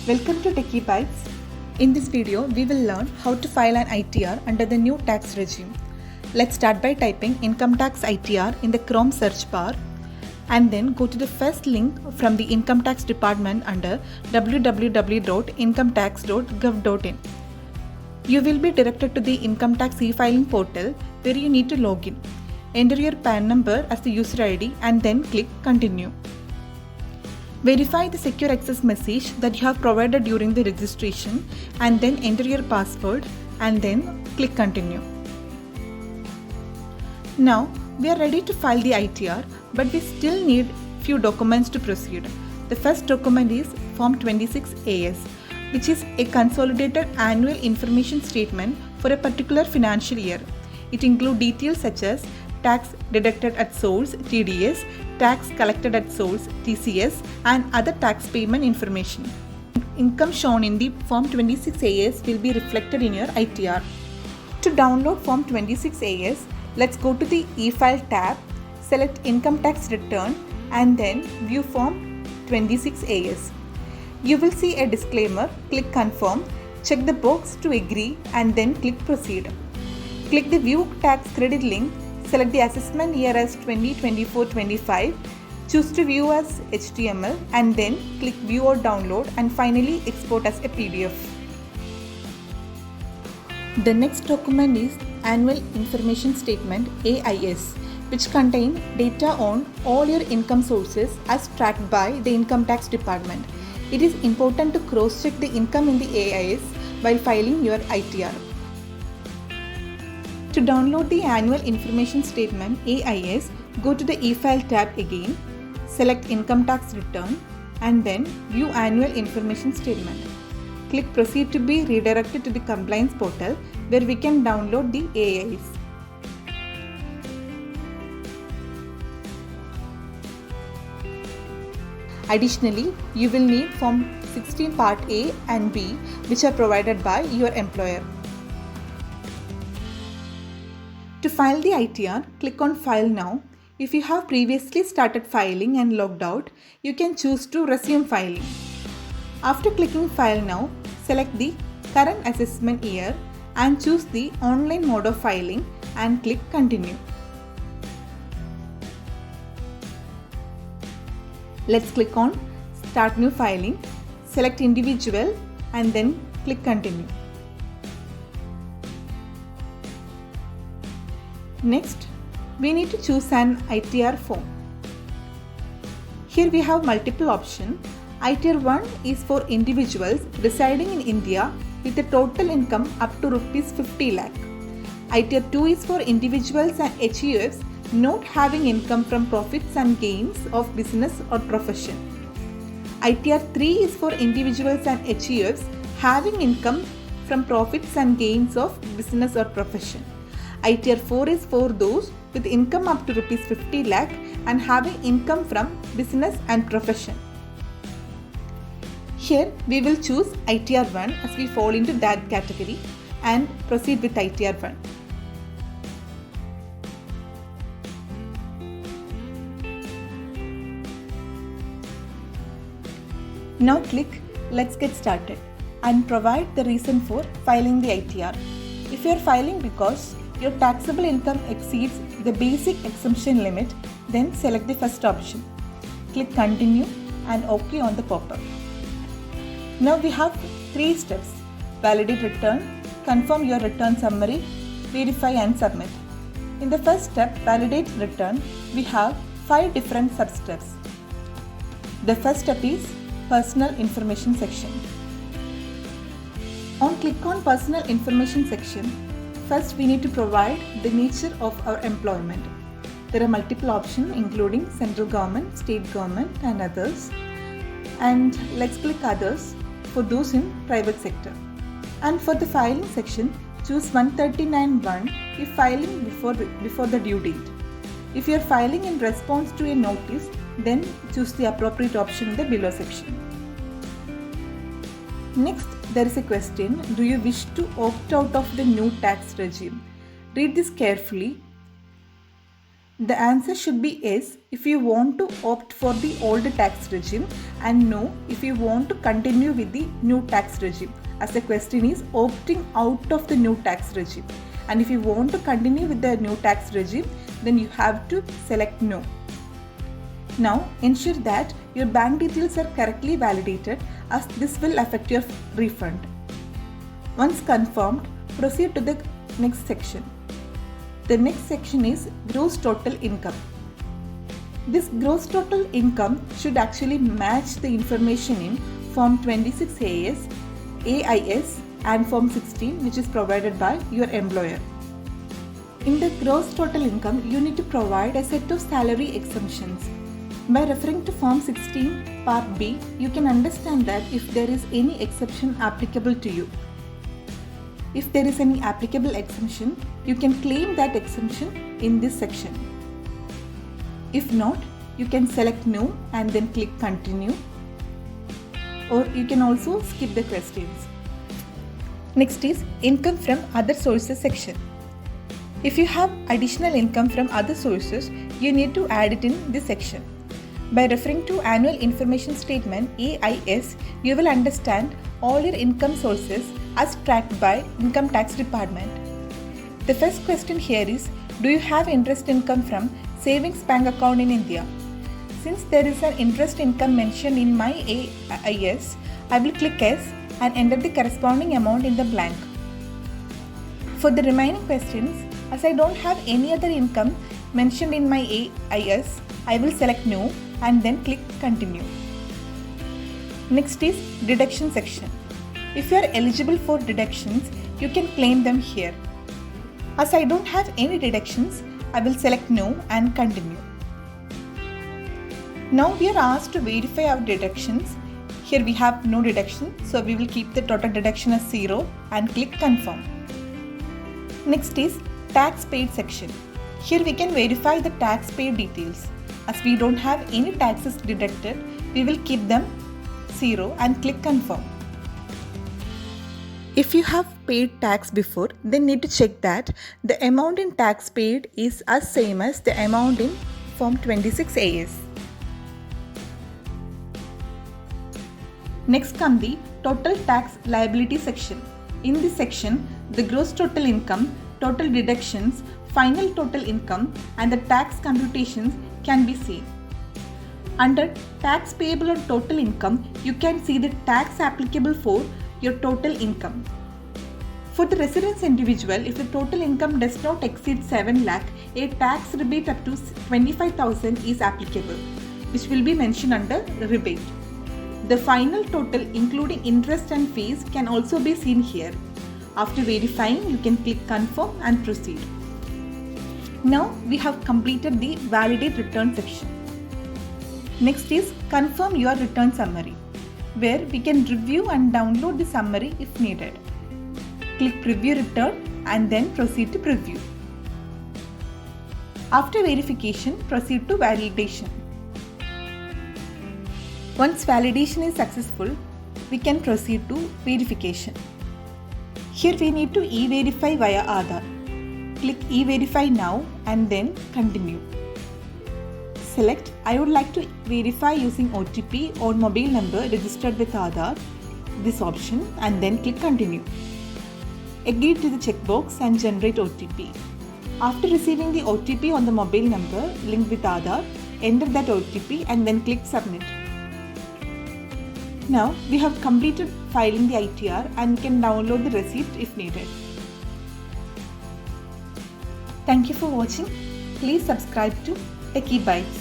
Welcome to Techiee Bytes. In this video, we will learn how to file an ITR under the new tax regime. Let's start by typing income tax ITR in the Chrome search bar and then go to the first link from the Income Tax Department under www.incometax.gov.in. You will be directed to the Income Tax e-filing portal where you need to log in. Enter your PAN number as the user ID and then click Continue. Verify the secure access message that you have provided during the registration and then enter your password and then click Continue. Now we are ready to file the ITR, but we still need few documents to proceed. The first document is Form 26AS, which is a consolidated annual information statement for a particular financial year. It includes details such as tax deducted at source (TDS), tax collected at source (TCS), and other tax payment information. Income shown in the Form 26AS will be reflected in your ITR. To download Form 26AS, let's go to the e-file tab, select Income Tax Return and then View Form 26AS. You will see a disclaimer. Click Confirm, check the box to agree and then click Proceed. Click the View Tax Credit link. Select the assessment year as 2024-25, choose to view as HTML and then click View or Download and finally export as a PDF. The next document is Annual Information Statement AIS, which contains data on all your income sources as tracked by the Income Tax Department. It is important to cross-check the income in the AIS while filing your ITR. To download the Annual Information Statement AIS, go to the e-file tab again, select Income Tax Return and then View Annual Information Statement. Click Proceed to be redirected to the compliance portal where we can download the AIS. Additionally, you will need Form 16 Part A and B, which are provided by your employer. To file the ITR, click on File Now. If you have previously started filing and logged out, you can choose to resume filing. After clicking File Now, select the current assessment year and choose the online mode of filing and click Continue. Let's click on Start New Filing, select Individual and then click Continue. Next, we need to choose an ITR form. Here we have multiple options. ITR 1 is for individuals residing in India with a total income up to Rs 50 lakh. ITR 2 is for individuals and HUFs not having income from profits and gains of business or profession. ITR 3 is for individuals and HUFs having income from profits and gains of business or profession. ITR 4 is for those with income up to Rs 50 lakh and having income from business and profession. Here we will choose ITR 1 as we fall into that category and proceed with ITR 1. Now click Let's Get Started and provide the reason for filing the ITR. If you are filing because your taxable income exceeds the basic exemption limit, then select the first option. Click Continue and OK on the pop-up. Now we have 3 steps: validate return, confirm your return summary, verify and submit. In the first step, validate return, we have 5 different sub-steps. The first step is Personal Information section. Click on Personal Information section. First, we need to provide the nature of our employment. There are multiple options including central government, state government and others. And let's click Others for those in private sector. And for the filing section, choose 139(1) if filing before the due date. If you are filing in response to a notice, then choose the appropriate option in the below section. Next, there is a question: do you wish to opt out of the new tax regime? Read this carefully. The answer should be yes if you want to opt for the old tax regime and no if you want to continue with the new tax regime, as the question is opting out of the new tax regime. And if you want to continue with the new tax regime, then you have to select no. Now ensure that your bank details are correctly validated, as this will affect your refund. Once confirmed, proceed to the next section. The next section is gross total income. This gross total income should actually match the information in Form 26 AS, AIS and Form 16, which is provided by your employer. In the gross total income, you need to provide a set of salary exemptions. By referring to Form 16 Part B, you can understand that if there is any exception applicable to you. If there is any applicable exemption, you can claim that exemption in this section. If not, you can select no and then click continue, or you can also skip the questions. Next is income from other sources section. If you have additional income from other sources, you need to add it in this section. By referring to Annual Information Statement AIS, you will understand all your income sources as tracked by Income Tax Department. The first question here is, do you have interest income from savings bank account in India? Since there is an interest income mentioned in my AIS, I will click yes and enter the corresponding amount in the blank. For the remaining questions, as I don't have any other income mentioned in my AIS, I will select no and then click continue. Next is deduction section. If you are eligible for deductions, you can claim them here. As I don't have any deductions, I will select no and continue. Now we are asked to verify our deductions. Here we have no deduction, so we will keep the total deduction as 0 and click confirm. Next is tax paid section. Here we can verify the tax paid details. As we don't have any taxes deducted, we will keep them 0 and click confirm. If you have paid tax before, then need to check that the amount in tax paid is as same as the amount in Form 26 AS. Next comes the total tax liability section. In this section, the gross total income, total deductions, final total income and the tax computations can be seen. Under tax payable on total income, you can see the tax applicable for your total income. For the residence individual, if the total income does not exceed 7 lakh, a tax rebate up to 25,000 is applicable, which will be mentioned under rebate. The final total including interest and fees can also be seen here. After verifying, you can click confirm and proceed. Now we have completed the validate return section. Next is confirm your return summary, where we can review and download the summary if needed. Click preview return and then proceed to preview. After verification, proceed to validation. Once validation is successful, we can proceed to verification. Here we need to e-verify via Aadhaar. Click e-verify now and then continue. Select I would like to verify using OTP or mobile number registered with Aadhaar, this option, and then click continue. Agree to the checkbox and generate OTP. After receiving the OTP on the mobile number linked with Aadhaar, enter that OTP and then click submit. Now we have completed filing the ITR and can download the receipt if needed. Thank you for watching. Please subscribe to Techiee Bytes.